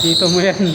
Dito mo yan.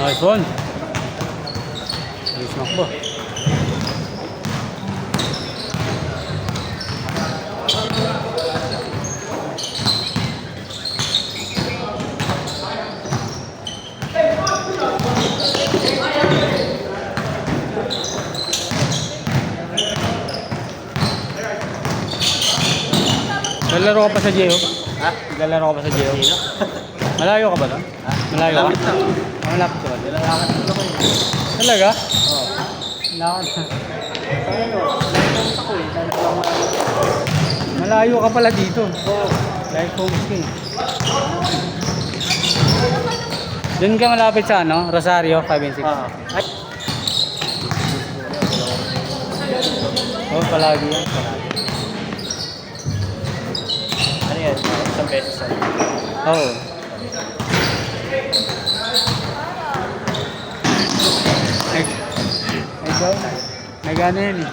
Nice one. Nice knock ba? Lalaro ka pa sa Geo? Ha? Lalaro ka pa sa Geo? Malayo ka ba doon? Ha? Malayo ka? Malapit lang. Malapit ka ba? Nilalakad ko lang eh. Talaga? Oo. Lakad na. Ano? Nagpunta ko eh. Dahil ko lang Malayo ka pala dito. Oo. Dahil focus ka eh. Doon ka malapit sa ano? Rosario, 5 and 6. Ay. Oo, palagi yan. Palagi. Ano yan? Isang beses na. Oo. Nag-ano yan eh.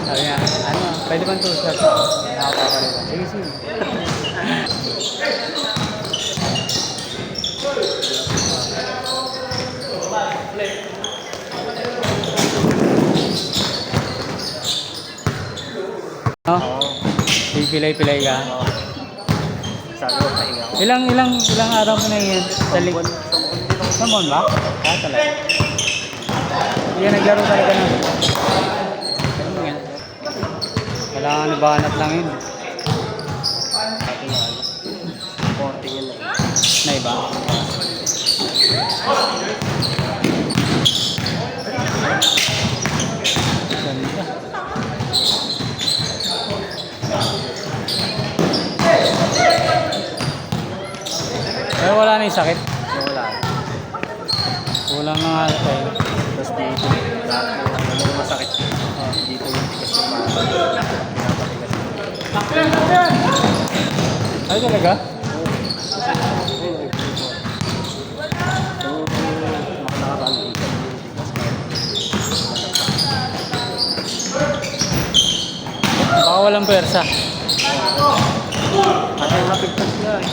Sabi nga, ano, pwede bang two-stars? Nakapapalitan. Sige, sige. No? Oo. Pipilay-pilay ka. Oo. Sabi ko, pahinga ko. Ilang araw mo na yan? Sa lig... Samon ba? Ah, talaga. Hindi naglaro talaga na. Ano yan? Kailangan nabanat lang yun. Sabi nga, ano. Konting yun eh. Na iba? Ganda. Pero wala na yung sakit. Wala. Kulang na nga tayo. Tapos dito, ano yung masakit. Dito yung tigas ng mata. Pinapatigas. Ay talaga? Baka walang persa. At yung napigtas na eh.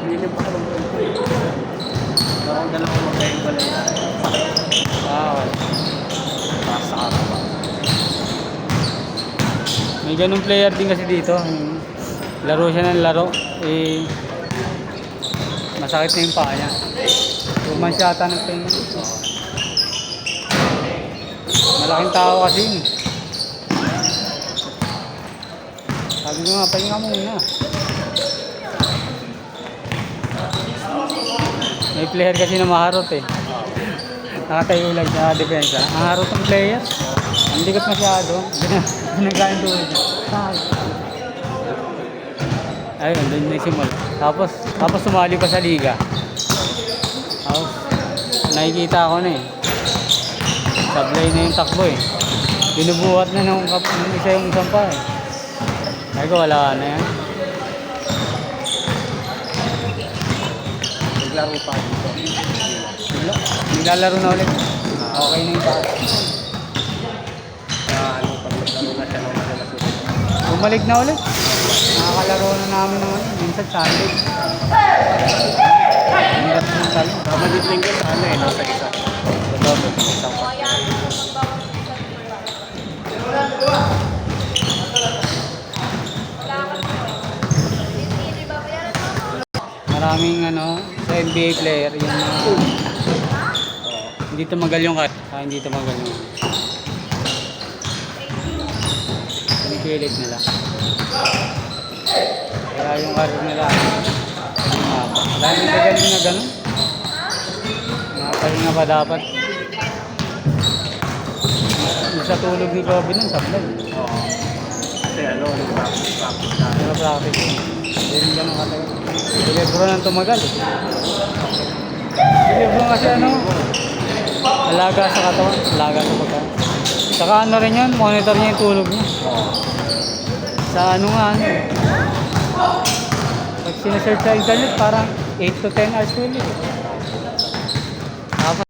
Hindi na pa ka Parang dalawang magkain ko lang. Ah, Pasa ka ba? may ganung player din kasi dito. Laro siya ng laro. Eh, masakit na yung paa niya. Tumansyata ng pain. Malaking tao kasi yun. Sabi ko nga, pahinga muna. May player kasi na maharot eh. Nakatayo lang sa depensa. Ang harot ng player. Ang likot masyado. Ginagain doon. Ayun, doon nagsimula. Tapos sumali pa sa liga. Tapos, nakikita ko na eh. Sablay na yung takbo eh. Binubuhat na ng isa yung isang pa eh. Ay ko, wala na yan. Naglaro pa dito. Naglalaro na ulit. Okay na yung tao. Ano, pag naglaro na siya naman na susunod. Bumalik na ulit. Nakakalaro na namin naman. Minsan Sunday. Minsan ng talo. Kapatid linggo sa ano eh, nasa isa. Double. Isang pa. Maraming ano, sa NBA player, yung hindi tumagal yung kat. Hindi tumagal yung pinipilit nila. Kaya yung karir nila, dahil nagagaling na gano'n. Nakapahinga pa dapat. sa tulog ni Kobe nun, sablay. Oo. Kasi ano, practice na. Pero practice yun. Hindi rin ganun katagal. Si Lebron ang tumagal eh. Si Lebron kasi ano, alaga sa katawan, alaga sa pagkain. Saka ano rin yun, monitor niya yung tulog niya. Oo. Sa ano nga ano. Pag sinesearch sa internet, parang 8 to 10 hours fully. Tapos,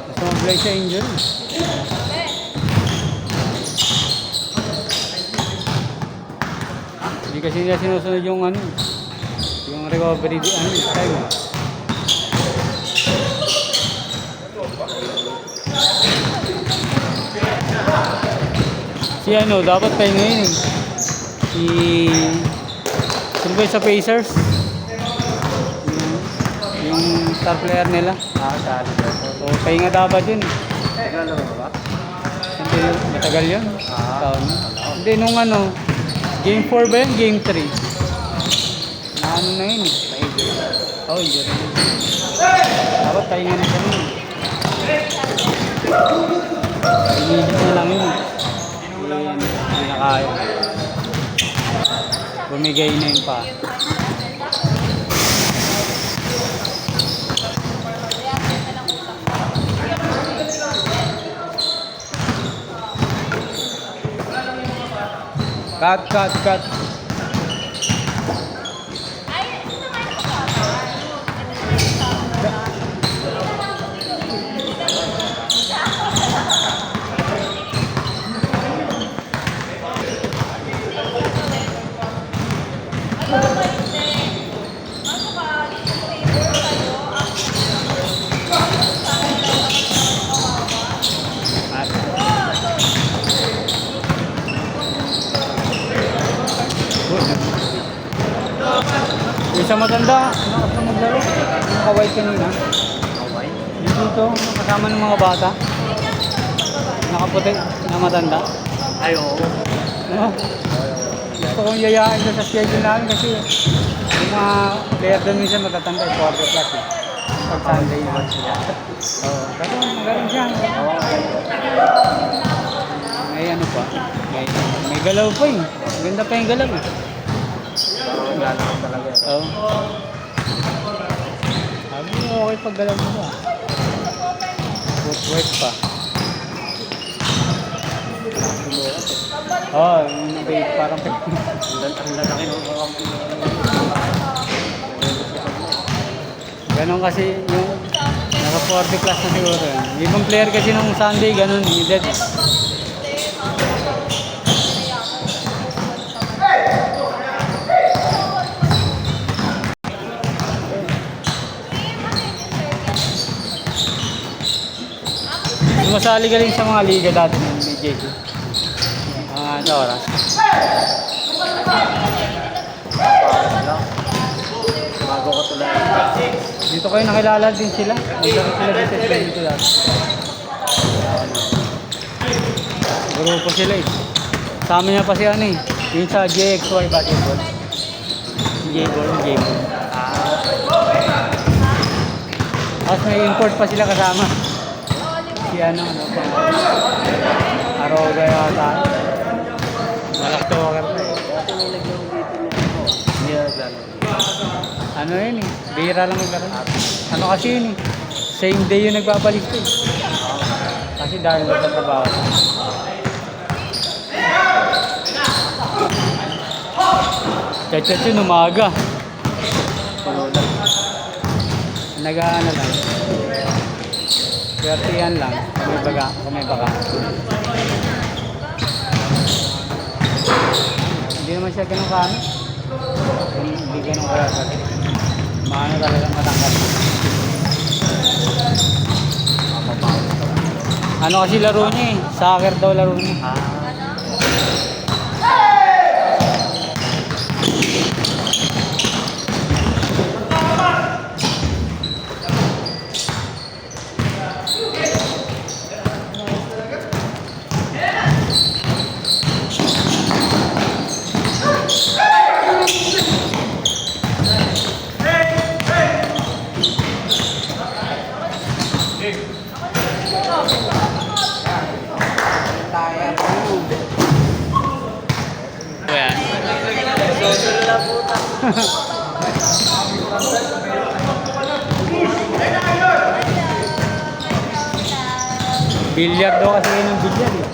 gusto mag-play sa injury. Hindi kasi nila sinusunod yung ano, yung recovery ano, time. Si ano, dapat tayo ngayon eh. Si... Sino ba yung sa Pacers? Yung star player nila. Sa Alberto. So, pahinga dapat yun. Naglalaro ka ba? Hindi, matagal yun. Ah. Taon na. Hindi, nung ano, game 4 ba yun? Game 3. Na ano na yun eh. Oh, yun. Dapat pahinga na siya nun. Inihit na lang yun. Hindi na kaya. Bumigay na yun pa. Cut. Yung sa matanda, nakapag maglaro. Yung ka-white kanina. Hawaii? Yung dito, kasama ng mga bata. Nakaputi na matanda. Ay, oo. No? Gusto kong yayain doon sa schedule namin kasi yung mga player doon minsan matatanda, 40 plus eh. Pag Sunday na. Oo, pero magaling siya. May ano pa, may galaw pa eh. Maganda pa yung galaw eh. Parang naglalaro talaga. Oo. Sabi mo okay pag galaw mo ba? Footwork pa. Oo, yung nabay parang Ang lalaki no? ganon kasi yung naka 40 plus na siguro yun. Yung ibang player kasi nung Sunday ganon, yung dead. Sumasali ka rin sa mga liga dati ng JC. Sa oras. Bago ko tuloy. Dito kayo nakilala din sila. Naglaro sila dito sa dito dati. Grupo sila eh. Sama niya pa si ano eh. Yung sa JXY basketball. J-ball. Tapos may import pa sila kasama. Si ano pa. Aroga yata. Malakto wakar pa eh. Dati may naglaro dito ng Hindi na naglalaro. Ano yun eh. Bihira lang maglaro. Ano kasi yun eh. Same day yung nagbabalik ko eh. Kasi dahil sa trabaho. Chat yun umaga. Nag-ano lang. Swertihan lang. Kung may baka. Hindi naman siya ganun kano. Hindi ganun kaya kasi. Maano talagang matanggal. Ano kasi laro niya eh. Soccer daw laro niya. Bilyard daw kasi yun ng bilyard eh.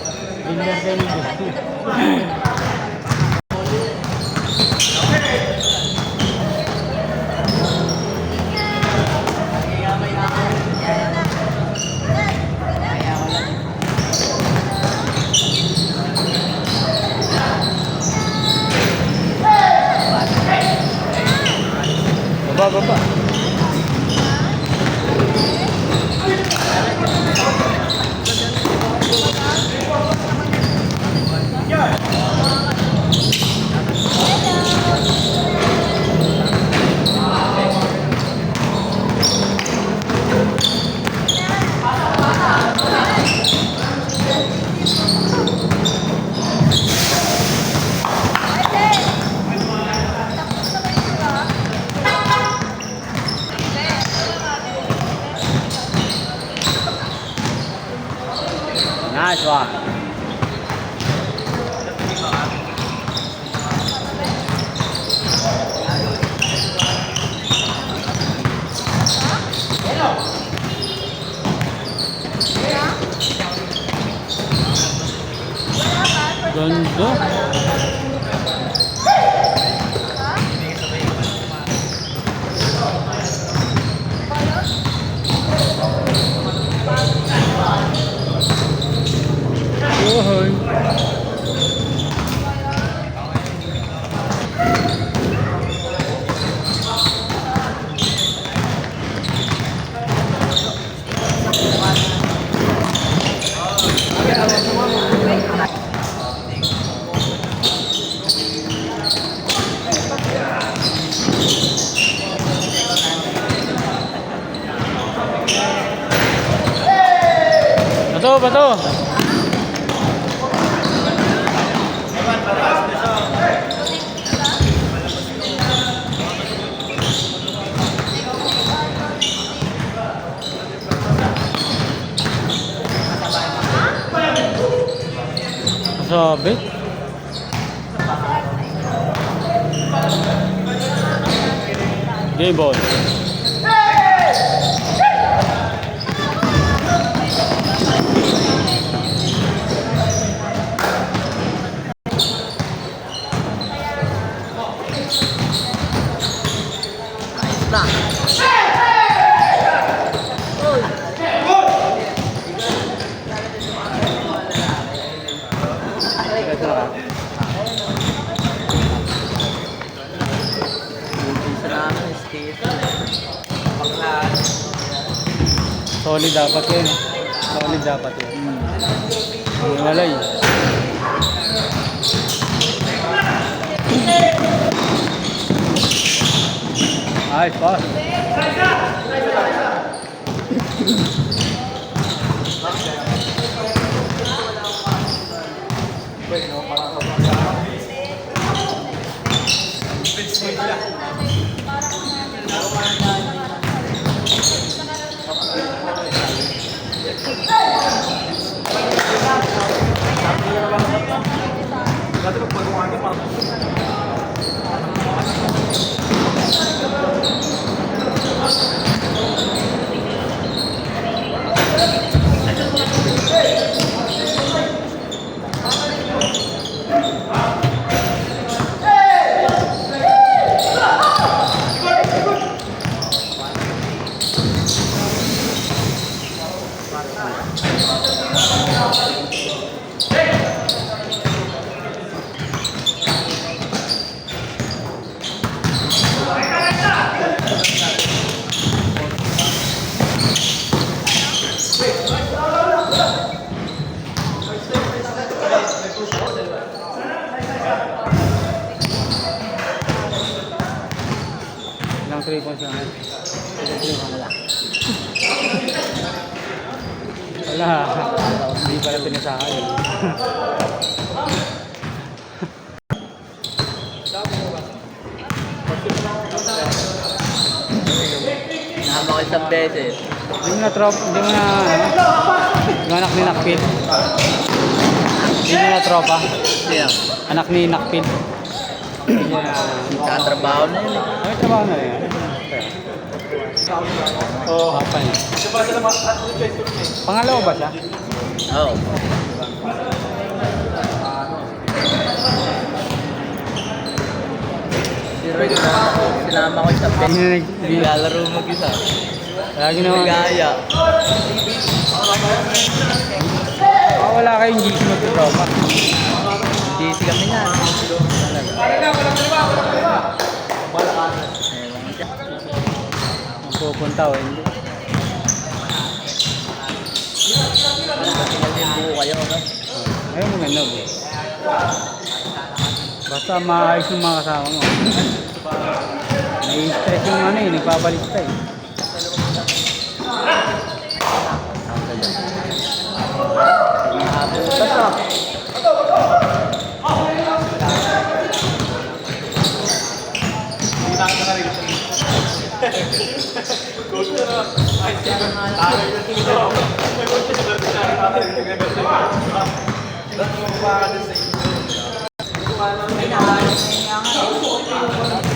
Bilyard daw yung bilyard. Baba. Nice one. Ganda. Uy. Bato. Sabi. Game ball. Na. Solid dapat yun. Solid dapat yun. Walay. Ay, pass. Ilang 3 points lang. Wala. Hindi pala pinasahan eh. Nahama ko isang beses. Hindi mo na hindi mo anak ni Nakpil. Hindi mo na tropa. Yeah. Anak ni Nakpil. Katrabaho na yun eh. May trabaho na rin. Oo. Papa niya. Pangalawa ba siya? Oo. Si Roy, sinama ko sa Hindi na naglalaro mag-isa. Lagi naman. Gaya. Wala kayong GC magtutropa. DC kami na. Pupunta o hindi. Buo kayo, no? Ayun maganda bro. Basta maayos yung mga kasama mo. Nai-stress yung ano eh, nagbabalista eh.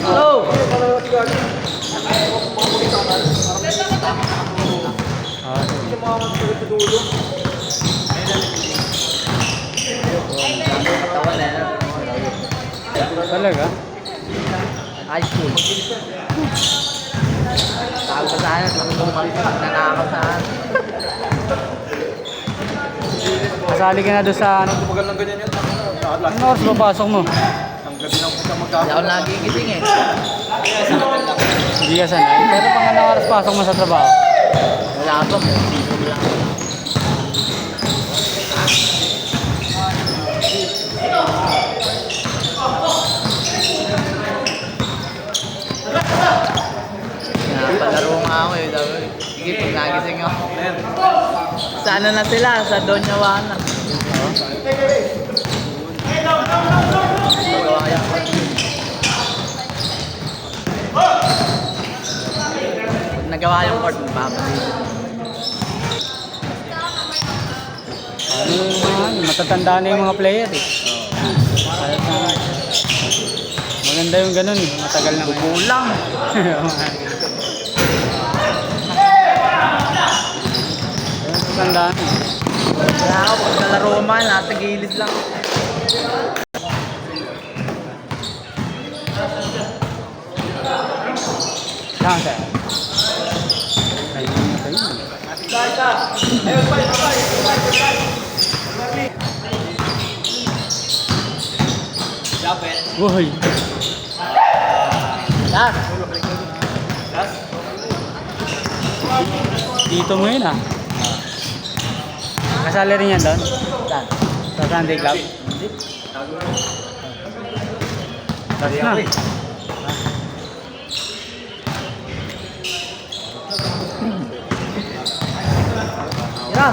Hello! Ah, sige. Katawan na yan. Talaga? High school. Tawag ko sana, nanakaw sa akin. Kasali ka na doon sa ano? Tumagal ng ganyan yan. Anong oras ba pasok mo? Ang gabi lang po siya Hindi ako nagigising eh. Hindi ka sanay. Pero pang anong oras pasok mo sa trabaho? Wala pa po. Sisig lang. Palaro nga ako eh. Sabi, sige, pag nagising ako. Sa ano na sila? Sa Doña Juana. Magawa yan. Pag nagawa yung court, magpapalito. Ano yung mga ano, matatanda na yung mga player eh. Kaya maganda yung ganun eh. Matagal na ngayon. Kulang. Matanda na eh. Kaya ako, pag nalaro man, nasa gilid lang. Saan ka? Ayun na kayo. Uy! Last. Dito mo yun ah. Kasali rin yan doon? Saan? Sa Sunday Club? Hindi. Tapos na. Tira.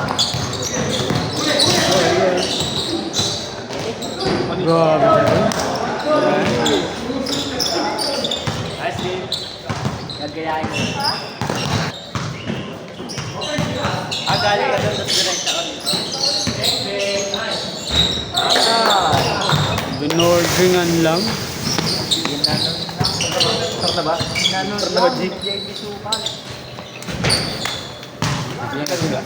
Grabe. Gagayain mo. Galing ka doon sa direkta ka dito. Binordingan lang. Start na ba? Start na ba, G? JB Sukan. Yan kasi ba?